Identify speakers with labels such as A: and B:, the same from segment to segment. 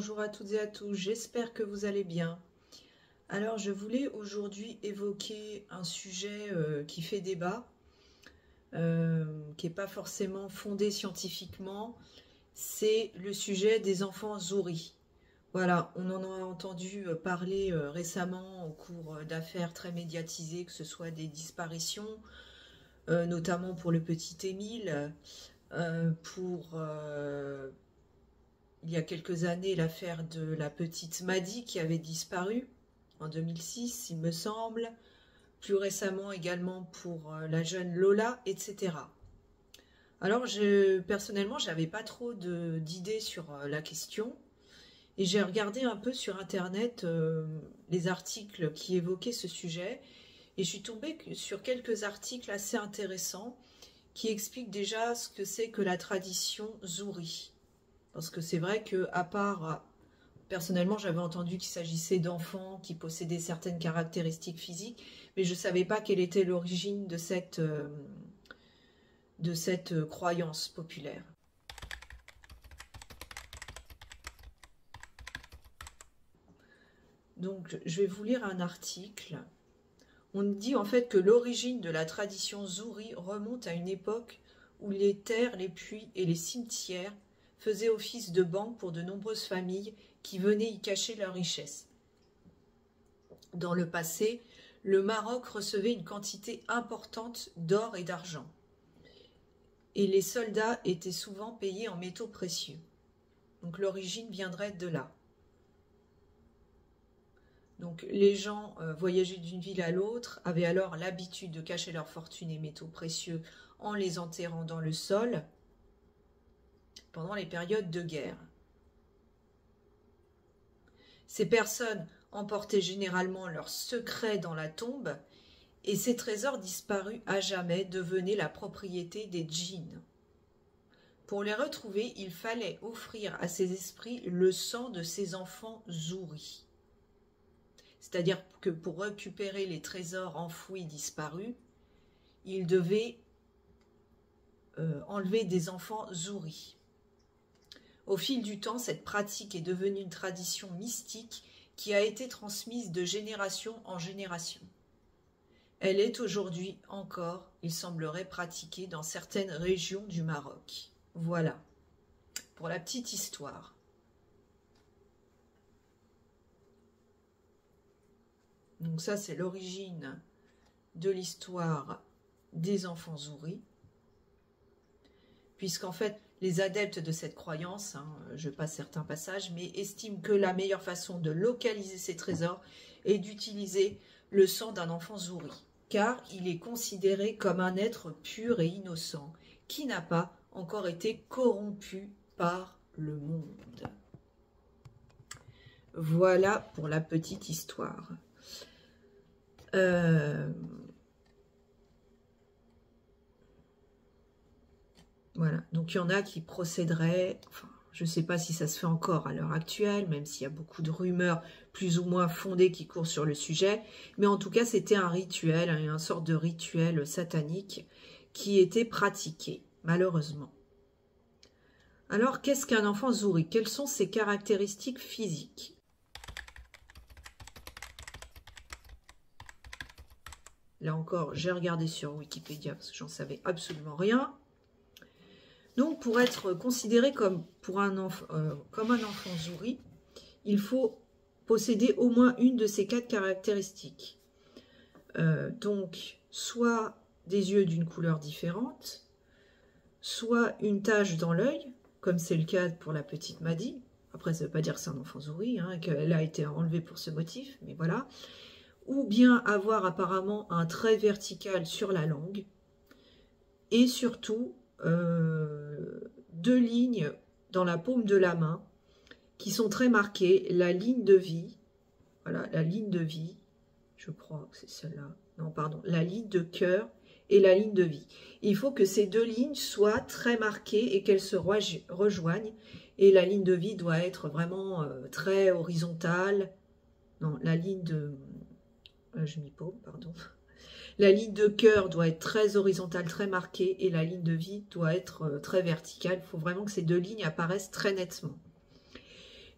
A: bonjour à toutes et à tous, j'espère que vous allez bien. Alors je voulais aujourd'hui évoquer un sujet qui fait débat, qui n'est pas forcément fondé scientifiquement, c'est le sujet des enfants souris. Voilà, on en a entendu parler récemment au cours d'affaires très médiatisées, que ce soit des disparitions, notamment pour le petit Émile, il y a quelques années, l'affaire de la petite Maddy qui avait disparu en 2006, il me semble. Plus récemment également pour la jeune Lola, etc. Alors, personnellement, je n'avais pas trop d'idées sur la question. Et j'ai regardé un peu sur Internet les articles qui évoquaient ce sujet. Et je suis tombée sur quelques articles assez intéressants qui expliquent déjà ce que c'est que la tradition Zouri. Parce que c'est vrai que, à part, personnellement, j'avais entendu qu'il s'agissait d'enfants qui possédaient certaines caractéristiques physiques, mais je ne savais pas quelle était l'origine de cette croyance populaire. Donc, je vais vous lire un article. On dit en fait que l'origine de la tradition Zouri remonte à une époque où les terres, les puits et les cimetières faisaient office de banque pour de nombreuses familles qui venaient y cacher leurs richesses. Dans le passé, le Maroc recevait une quantité importante d'or et d'argent, et les soldats étaient souvent payés en métaux précieux. Donc l'origine viendrait de là. Donc les gens voyageaient d'une ville à l'autre, avaient alors l'habitude de cacher leurs fortunes et métaux précieux en les enterrant dans le sol pendant les périodes de guerre. Ces personnes emportaient généralement leurs secrets dans la tombe et ces trésors disparus à jamais devenaient la propriété des djinns. Pour les retrouver, il fallait offrir à ces esprits le sang de ces enfants zouris. C'est-à-dire que pour récupérer les trésors enfouis disparus, il devait enlever des enfants zouris. Au fil du temps, cette pratique est devenue une tradition mystique qui a été transmise de génération en génération. Elle est aujourd'hui encore, il semblerait, pratiquée dans certaines régions du Maroc. Voilà, pour la petite histoire. Donc ça, c'est l'origine de l'histoire des enfants zouris. Puisqu'en fait, les adeptes de cette croyance, je passe certains passages, mais estiment que la meilleure façon de localiser ces trésors est d'utiliser le sang d'un enfant zouri, car il est considéré comme un être pur et innocent, qui n'a pas encore été corrompu par le monde. Voilà pour la petite histoire. Voilà, donc il y en a qui procéderaient, enfin, je ne sais pas si ça se fait encore à l'heure actuelle, même s'il y a beaucoup de rumeurs plus ou moins fondées qui courent sur le sujet, mais en tout cas c'était un rituel, une sorte de rituel satanique qui était pratiqué, malheureusement. Alors, qu'est-ce qu'un enfant zouri? Quelles sont ses caractéristiques physiques? Là encore, j'ai regardé sur Wikipédia parce que j'en savais absolument rien. Donc, pour être considéré comme un enfant zouri, il faut posséder au moins une de ces 4 caractéristiques. Donc, soit des yeux d'une couleur différente, soit une tache dans l'œil, comme c'est le cas pour la petite Maddy. Après, ça ne veut pas dire que c'est un enfant zouri, qu'elle a été enlevée pour ce motif, mais voilà. Ou bien avoir apparemment un trait vertical sur la langue. Et surtout, 2 lignes dans la paume de la main qui sont très marquées, la ligne de vie, voilà, la ligne de vie, je crois que c'est celle-là, non pardon, la ligne de cœur et la ligne de vie. Il faut que ces 2 lignes soient très marquées et qu'elles se rejoignent, et la ligne de vie doit être vraiment très horizontale, non, la ligne de, je m'y paume, pardon. La ligne de cœur doit être très horizontale, très marquée, et la ligne de vie doit être très verticale. Il faut vraiment que ces 2 lignes apparaissent très nettement.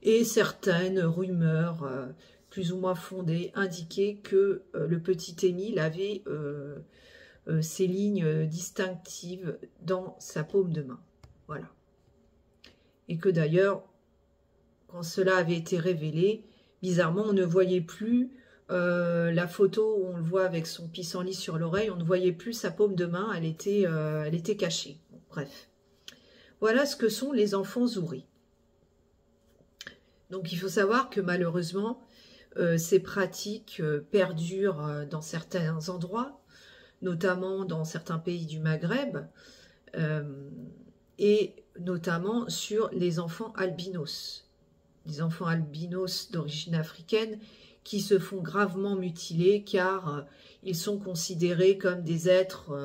A: Et certaines rumeurs plus ou moins fondées indiquaient que le petit Émile avait ces lignes distinctives dans sa paume de main. Voilà. Et que d'ailleurs, quand cela avait été révélé, bizarrement, on ne voyait plus la photo où on le voit avec son pissenlit sur l'oreille, on ne voyait plus sa paume de main, elle était cachée. Bon, bref. Voilà ce que sont les enfants zouris. Donc il faut savoir que malheureusement, ces pratiques perdurent dans certains endroits, notamment dans certains pays du Maghreb, et notamment sur les enfants albinos. Les enfants albinos d'origine africaine qui se font gravement mutiler car ils sont considérés comme des êtres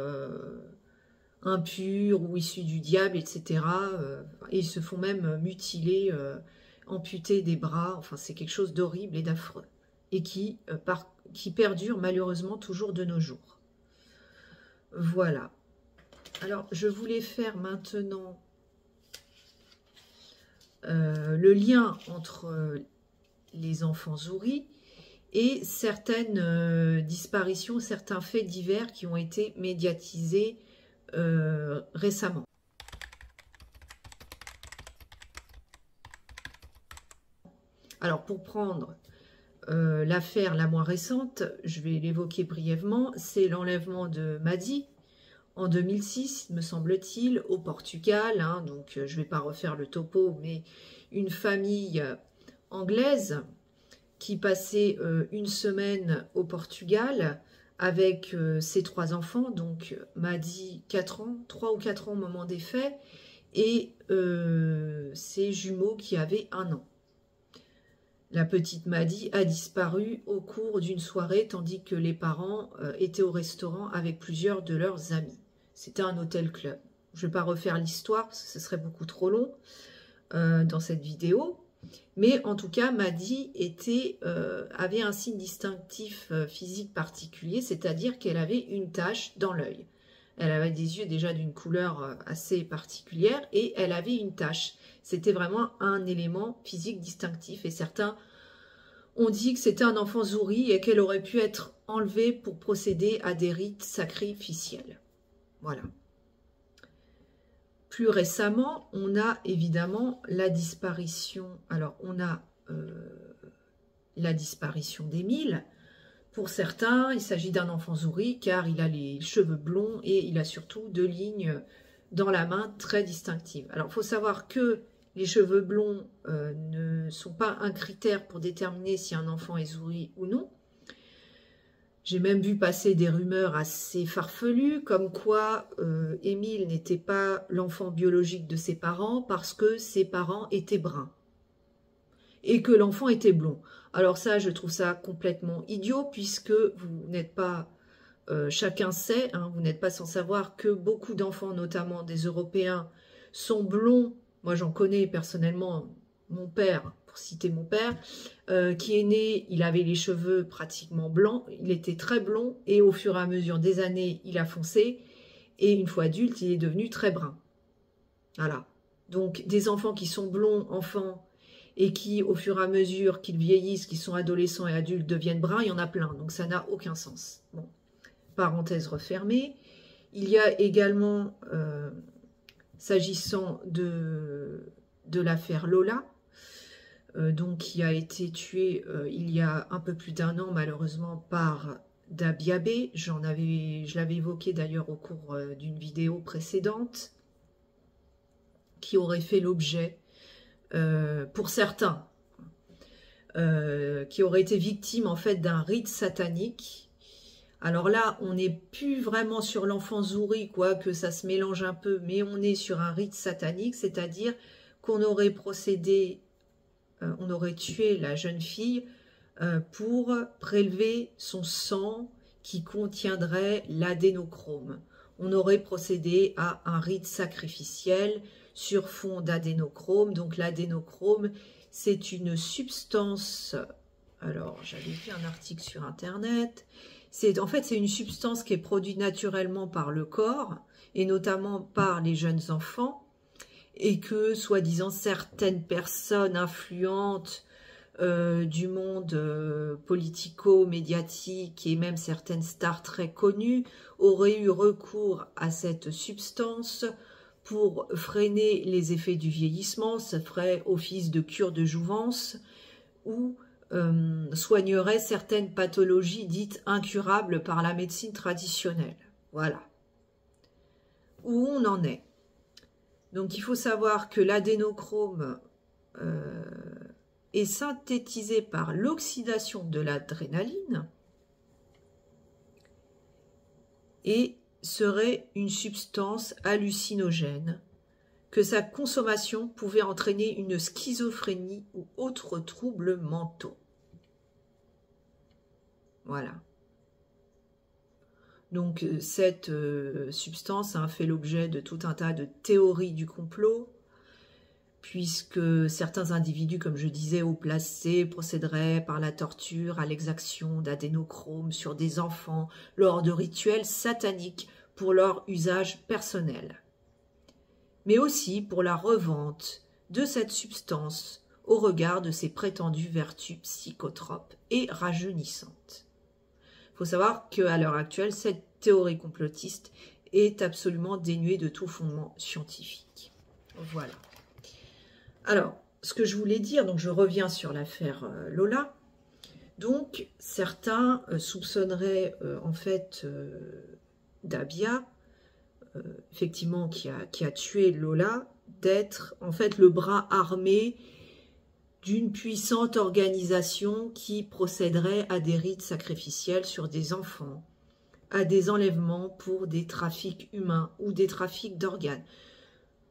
A: impurs ou issus du diable, etc. Et ils se font même mutiler, amputer des bras. Enfin, c'est quelque chose d'horrible et d'affreux. Et qui perdure malheureusement toujours de nos jours. Voilà. Alors, je voulais faire maintenant le lien entre les enfants zouris et certaines disparitions, certains faits divers qui ont été médiatisés récemment. Alors, pour prendre l'affaire la moins récente, je vais l'évoquer brièvement, c'est l'enlèvement de Madi en 2006, me semble-t-il, au Portugal. Hein, donc, je ne vais pas refaire le topo, mais une famille anglaise qui passait une semaine au Portugal avec ses 3 enfants, donc Madi 4 ans, 3 ou 4 ans au moment des faits, et ses jumeaux qui avaient 1 an. La petite Madi a disparu au cours d'une soirée, tandis que les parents étaient au restaurant avec plusieurs de leurs amis. C'était un hôtel-club. Je ne vais pas refaire l'histoire, parce que ce serait beaucoup trop long dans cette vidéo. Mais en tout cas, Madi avait un signe distinctif physique particulier, c'est-à-dire qu'elle avait une tache dans l'œil. Elle avait des yeux déjà d'une couleur assez particulière et elle avait une tache. C'était vraiment un élément physique distinctif et certains ont dit que c'était un enfant zouri et qu'elle aurait pu être enlevée pour procéder à des rites sacrificiels. Voilà. Plus récemment, on a évidemment la disparition. Alors, on a la disparition d'Émile. Pour certains, il s'agit d'un enfant zouri car il a les cheveux blonds et il a surtout 2 lignes dans la main très distinctives. Alors, il faut savoir que les cheveux blonds ne sont pas un critère pour déterminer si un enfant est zouri ou non. J'ai même vu passer des rumeurs assez farfelues, comme quoi Émile n'était pas l'enfant biologique de ses parents parce que ses parents étaient bruns et que l'enfant était blond. Alors ça, je trouve ça complètement idiot puisque vous n'êtes pas, chacun sait, hein, vous n'êtes pas sans savoir que beaucoup d'enfants, notamment des Européens, sont blonds. Moi, j'en connais personnellement, mon père, pour citer mon père, qui est né, il avait les cheveux pratiquement blancs, il était très blond, et au fur et à mesure des années, il a foncé, et une fois adulte, il est devenu très brun. Voilà. Donc, des enfants qui sont blonds, enfants, et qui, au fur et à mesure qu'ils vieillissent, qu'ils sont adolescents et adultes, deviennent bruns, il y en a plein, donc ça n'a aucun sens. Bon, parenthèse refermée. Il y a également, s'agissant de l'affaire Lola, donc qui a été tuée il y a un peu plus d'1 an malheureusement par Dabiabé. Je l'avais évoqué d'ailleurs au cours d'une vidéo précédente, qui aurait fait l'objet, pour certains, qui auraient été victimes en fait d'un rite satanique. Alors là, on n'est plus vraiment sur l'enfant zouri, quoique ça se mélange un peu, mais on est sur un rite satanique, c'est-à-dire qu'on aurait procédé, on aurait tué la jeune fille pour prélever son sang qui contiendrait l'adénochrome. On aurait procédé à un rite sacrificiel sur fond d'adénochrome. Donc l'adénochrome, c'est une substance, alors j'avais vu un article sur internet, en fait c'est une substance qui est produite naturellement par le corps et notamment par les jeunes enfants. et que, soi-disant, certaines personnes influentes du monde politico-médiatique et même certaines stars très connues auraient eu recours à cette substance pour freiner les effets du vieillissement. Ça ferait office de cure de jouvence ou soignerait certaines pathologies dites incurables par la médecine traditionnelle. Voilà où on en est. Donc il faut savoir que l'adénochrome est synthétisé par l'oxydation de l'adrénaline et serait une substance hallucinogène, que sa consommation pouvait entraîner une schizophrénie ou autres troubles mentaux. Voilà. Donc cette substance a fait l'objet de tout un tas de théories du complot, puisque certains individus, comme je disais, haut placés, procéderaient par la torture à l'exaction d'adénochrome sur des enfants lors de rituels sataniques pour leur usage personnel, mais aussi pour la revente de cette substance au regard de ses prétendues vertus psychotropes et rajeunissantes. Il faut savoir qu'à l'heure actuelle, cette théorie complotiste est absolument dénuée de tout fondement scientifique. Voilà. Alors, ce que je voulais dire, donc je reviens sur l'affaire Lola. Donc, certains soupçonneraient en fait Dabia, effectivement qui a tué Lola, d'être en fait le bras armé d'une puissante organisation qui procéderait à des rites sacrificiels sur des enfants, à des enlèvements pour des trafics humains ou des trafics d'organes.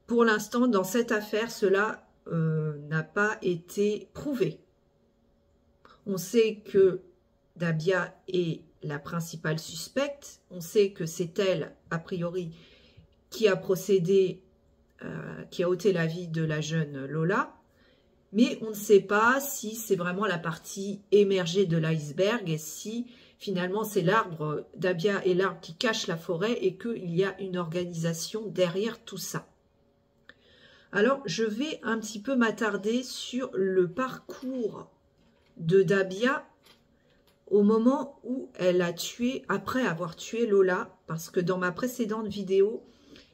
A: Pour l'instant, dans cette affaire, cela n'a pas été prouvé. On sait que Dabia est la principale suspecte, on sait que c'est elle, a priori, qui a procédé, qui a ôté la vie de la jeune Lola, mais on ne sait pas si c'est vraiment la partie émergée de l'iceberg et si finalement c'est l'arbre, Dabia est l'arbre qui cache la forêt et qu'il y a une organisation derrière tout ça. Alors, je vais un petit peu m'attarder sur le parcours de Dabia au moment où elle a tué, après avoir tué Lola, parce que dans ma précédente vidéo,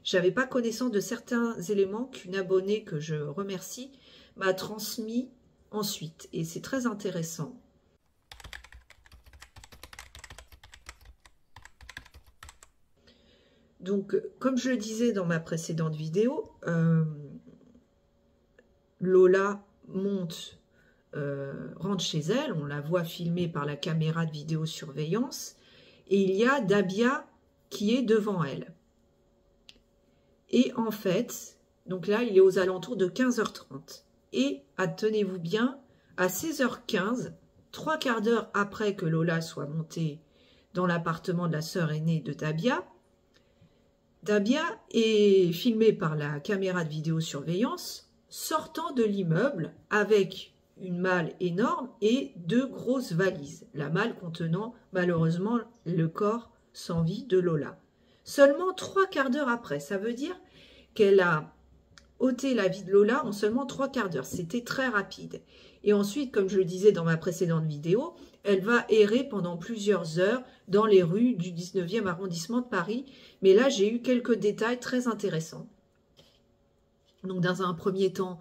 A: je n'avais pas connaissance de certains éléments qu'une abonnée, que je remercie, m'a transmis ensuite. Et c'est très intéressant. Donc, comme je le disais dans ma précédente vidéo, Lola rentre chez elle, on la voit filmée par la caméra de vidéosurveillance, et il y a Dabia qui est devant elle. Et en fait, donc là, il est aux alentours de 15h30. Et, tenez-vous bien, à 16h15, 3 quarts d'heure après que Lola soit montée dans l'appartement de la sœur aînée de Dabia, Dabia est filmée par la caméra de vidéosurveillance sortant de l'immeuble avec une malle énorme et 2 grosses valises. La malle contenant malheureusement le corps sans vie de Lola. Seulement 3 quarts d'heure après, ça veut dire qu'elle a ôté la vie de Lola en seulement 3 quarts d'heure. C'était très rapide. Et ensuite, comme je le disais dans ma précédente vidéo, elle va errer pendant plusieurs heures dans les rues du 19e arrondissement de Paris. Mais là, j'ai eu quelques détails très intéressants. Donc, dans un premier temps,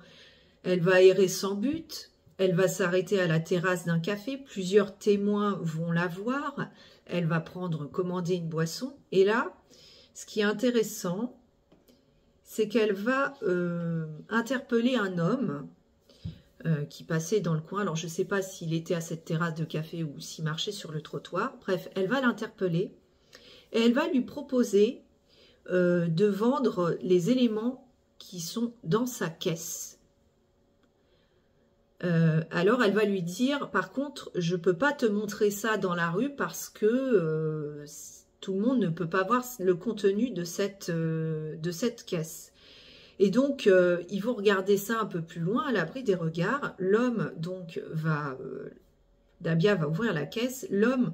A: elle va errer sans but. Elle va s'arrêter à la terrasse d'un café. Plusieurs témoins vont la voir. Elle va commander une boisson. Et là, ce qui est intéressant, c'est qu'elle va interpeller un homme qui passait dans le coin. Alors, je ne sais pas s'il était à cette terrasse de café ou s'il marchait sur le trottoir. Bref, elle va l'interpeller et elle va lui proposer de vendre les éléments qui sont dans sa caisse. Alors, elle va lui dire, par contre, je ne peux pas te montrer ça dans la rue parce que tout le monde ne peut pas voir le contenu de cette caisse. Et donc, ils vont regarder ça un peu plus loin, à l'abri des regards. L'homme, donc, Dabia va ouvrir la caisse. L'homme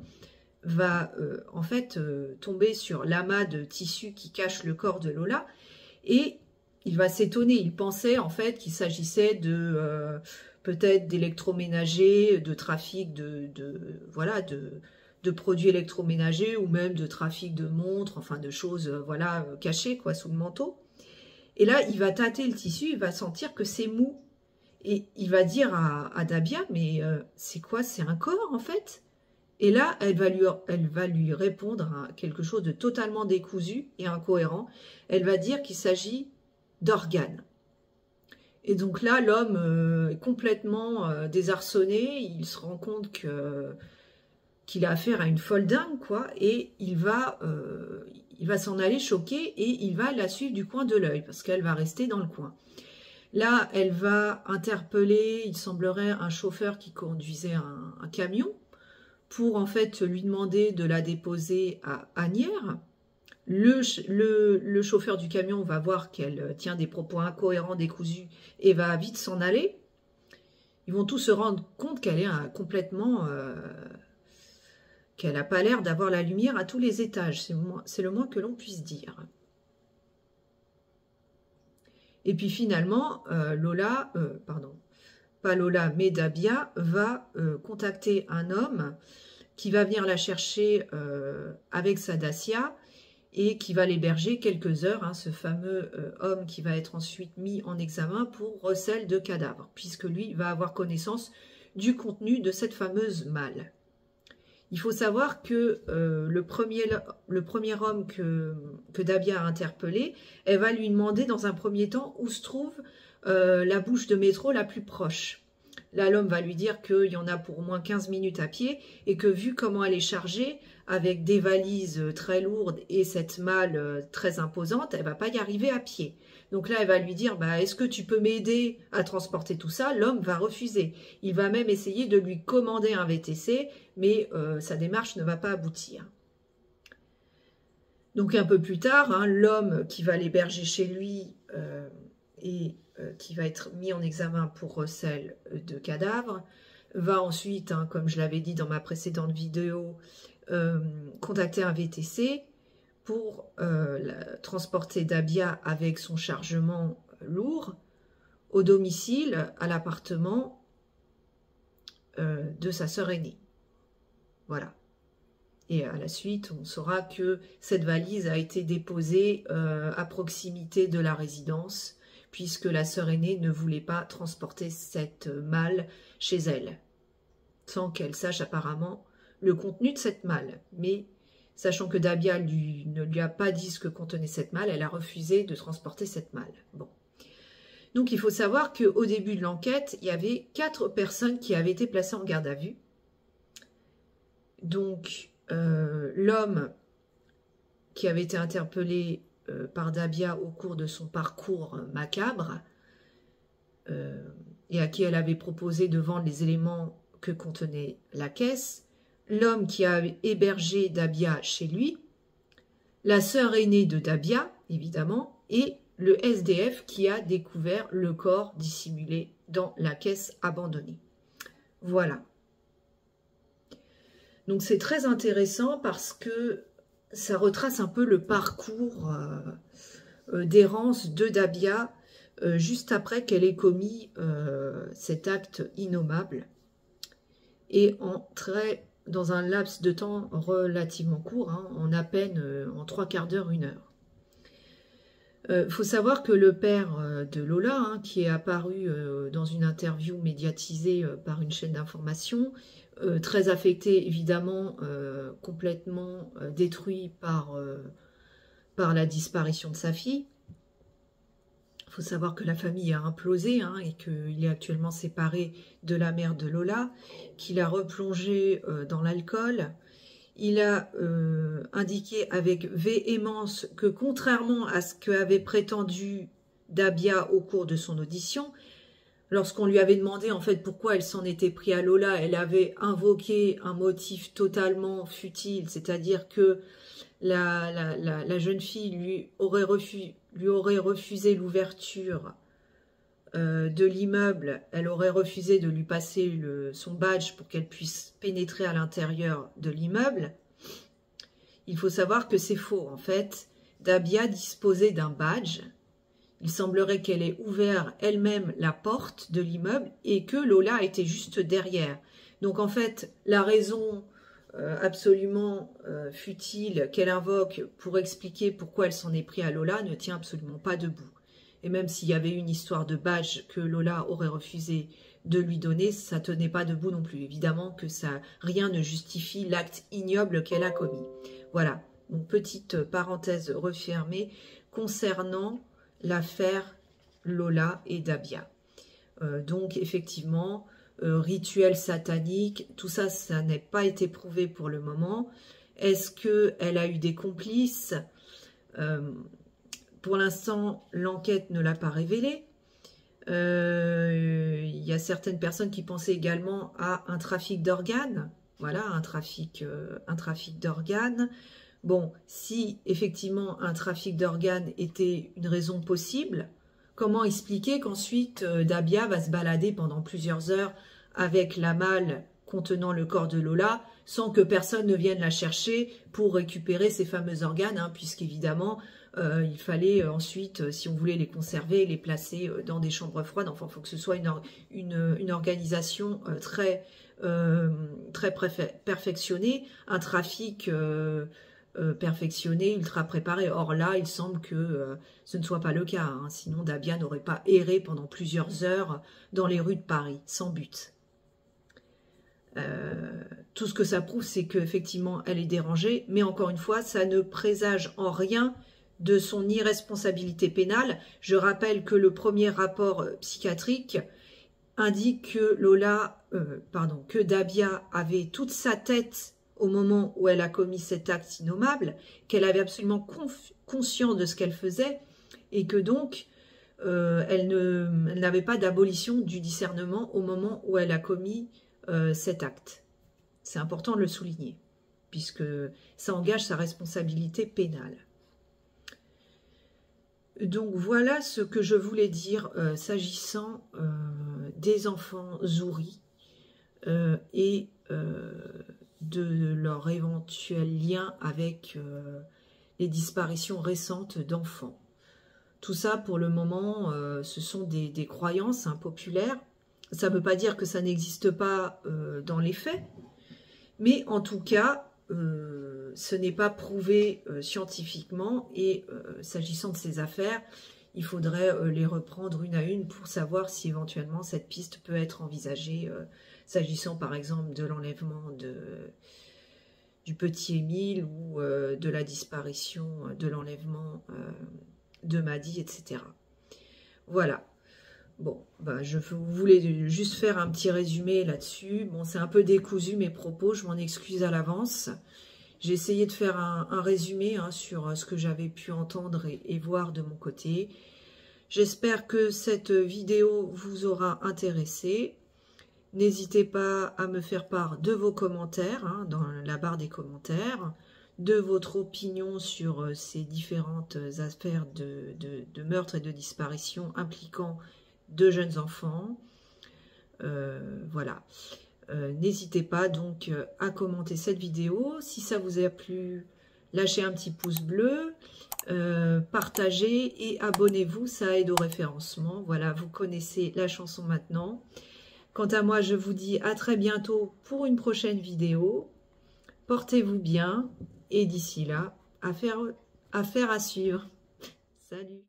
A: va, en fait, tomber sur l'amas de tissu qui cache le corps de Lola. Et il va s'étonner. Il pensait en fait qu'il s'agissait de peut-être d'électroménager, de trafic voilà, de produits électroménagers ou même de trafic de montres, enfin de choses voilà, cachées quoi, sous le manteau. Et là, il va tâter le tissu, il va sentir que c'est mou. Et il va dire à Dabia, mais c'est quoi? C'est un corps en fait? Et là, elle va lui répondre à quelque chose de totalement décousu et incohérent. Elle va dire qu'il s'agit d'organes. Et donc là, l'homme est complètement désarçonné. Il se rend compte qu'il a affaire à une folle dingue, quoi. Et il va s'en aller choqué et il va la suivre du coin de l'œil parce qu'elle va rester dans le coin. Là, elle va interpeller, il semblerait, un chauffeur qui conduisait un camion pour en fait lui demander de la déposer à Asnières. Le chauffeur du camion va voir qu'elle tient des propos incohérents, décousus, et va vite s'en aller. Ils vont tous se rendre compte qu'elle est complètement... qu'elle n'a pas l'air d'avoir la lumière à tous les étages. C'est le moins que l'on puisse dire. Et puis finalement, pas Lola, mais Dabia va contacter un homme qui va venir la chercher avec sa Dacia et qui va l'héberger quelques heures, hein, ce fameux homme qui va être ensuite mis en examen pour recel de cadavres, puisque lui va avoir connaissance du contenu de cette fameuse malle. Il faut savoir que le premier homme que Dabia a interpellé, elle va lui demander dans un premier temps où se trouve la bouche de métro la plus proche. Là, l'homme va lui dire qu'il y en a pour au moins 15 minutes à pied et que vu comment elle est chargée, avec des valises très lourdes et cette malle très imposante, elle ne va pas y arriver à pied. Donc là, elle va lui dire, bah, est-ce que tu peux m'aider à transporter tout ça? L'homme va refuser. Il va même essayer de lui commander un VTC, mais sa démarche ne va pas aboutir. Donc un peu plus tard, hein, l'homme qui va l'héberger chez lui et qui va être mis en examen pour recel de cadavres, va ensuite, hein, comme je l'avais dit dans ma précédente vidéo, contacter un VTC pour transporter Dabia avec son chargement lourd au domicile, à l'appartement de sa sœur aînée. Voilà. Et à la suite, on saura que cette valise a été déposée à proximité de la résidence, puisque la sœur aînée ne voulait pas transporter cette malle chez elle, sans qu'elle sache apparemment le contenu de cette malle. Mais sachant que Dabia ne lui a pas dit ce que contenait cette malle, elle a refusé de transporter cette malle. Bon. Donc il faut savoir qu'au début de l'enquête, il y avait 4 personnes qui avaient été placées en garde à vue. Donc l'homme qui avait été interpellé par Dabia au cours de son parcours macabre et à qui elle avait proposé de vendre les éléments que contenait la caisse, l'homme qui a hébergé Dabia chez lui, la sœur aînée de Dabia, évidemment, et le SDF qui a découvert le corps dissimulé dans la caisse abandonnée. Voilà. Donc c'est très intéressant parce que ça retrace un peu le parcours d'errance de Dabia juste après qu'elle ait commis cet acte innommable et dans un laps de temps relativement court, hein, en à peine en 3/4 d'heure, 1 heure. Faut savoir que le père de Lola, hein, qui est apparu dans une interview médiatisée par une chaîne d'information, très affecté évidemment, complètement détruit par la disparition de sa fille. Il faut savoir que la famille a implosé, hein, et qu'il est actuellement séparé de la mère de Lola, qu'il a replongé dans l'alcool. Il a indiqué avec véhémence que contrairement à ce qu'avait prétendu Dabia au cours de son audition, lorsqu'on lui avait demandé en fait pourquoi elle s'en était pris à Lola, elle avait invoqué un motif totalement futile, c'est-à-dire que la jeune fille lui aurait refusé l'ouverture de l'immeuble, elle aurait refusé de lui passer son badge pour qu'elle puisse pénétrer à l'intérieur de l'immeuble. Il faut savoir que c'est faux. En fait, Dabia disposait d'un badge Il semblerait qu'elle ait ouvert elle-même la porte de l'immeuble et que Lola était juste derrière. Donc en fait, la raison absolument futile qu'elle invoque pour expliquer pourquoi elle s'en est pris à Lola ne tient absolument pas debout. Et même s'il y avait une histoire de badge que Lola aurait refusé de lui donner, ça tenait pas debout non plus. Évidemment que ça, rien ne justifie l'acte ignoble qu'elle a commis. Voilà, donc petite parenthèse refermée concernant l'affaire Lola et Dabia. Donc effectivement, rituel satanique, tout ça, ça n'a pas été prouvé pour le moment. Est-ce qu'elle a eu des complices? Pour l'instant, l'enquête ne l'a pas révélé. Il y a certaines personnes qui pensaient également à un trafic d'organes. Voilà, un trafic d'organes. Bon, si effectivement un trafic d'organes était une raison possible, comment expliquer qu'ensuite Dabia va se balader pendant plusieurs heures avec la malle contenant le corps de Lola sans que personne ne vienne la chercher pour récupérer ces fameux organes, hein, puisqu'évidemment, il fallait ensuite, si on voulait les conserver, les placer dans des chambres froides. Enfin, il faut que ce soit une organisation très perfectionnée, un trafic perfectionné, ultra préparé. Or là, il semble que ce ne soit pas le cas, hein. Sinon Dabia n'aurait pas erré pendant plusieurs heures dans les rues de Paris, sans but. Tout ce que ça prouve, c'est qu'effectivement, elle est dérangée, mais encore une fois, ça ne présage en rien de son irresponsabilité pénale. Je rappelle que le premier rapport psychiatrique indique que que Dabia avait toute sa tête au moment où elle a commis cet acte innommable, qu'elle avait absolument conscience de ce qu'elle faisait et que donc elle n'avait pas d'abolition du discernement au moment où elle a commis cet acte. C'est important de le souligner, puisque ça engage sa responsabilité pénale. Donc voilà ce que je voulais dire s'agissant des enfants Zouri et de leur éventuel lien avec les disparitions récentes d'enfants. Tout ça, pour le moment, ce sont des croyances populaires. Ça ne veut pas dire que ça n'existe pas dans les faits, mais en tout cas, ce n'est pas prouvé scientifiquement et s'agissant de ces affaires, il faudrait les reprendre une à une pour savoir si éventuellement cette piste peut être envisagée, s'agissant par exemple de l'enlèvement du petit Émile ou de la disparition, de l'enlèvement de Madi, etc. Voilà. Bon, bah, je voulais juste faire un petit résumé là-dessus. Bon, c'est un peu décousu mes propos, je m'en excuse à l'avance. J'ai essayé de faire un résumé sur ce que j'avais pu entendre et voir de mon côté. J'espère que cette vidéo vous aura intéressé. N'hésitez pas à me faire part de vos commentaires dans la barre des commentaires, de votre opinion sur ces différentes affaires de meurtre et de disparition impliquant de jeunes enfants. Voilà. N'hésitez pas donc à commenter cette vidéo. Si ça vous a plu, lâchez un petit pouce bleu, partagez et abonnez-vous, ça aide au référencement. Voilà, vous connaissez la chanson maintenant. Quant à moi, je vous dis à très bientôt pour une prochaine vidéo. Portez-vous bien et d'ici là, affaire à suivre. Salut!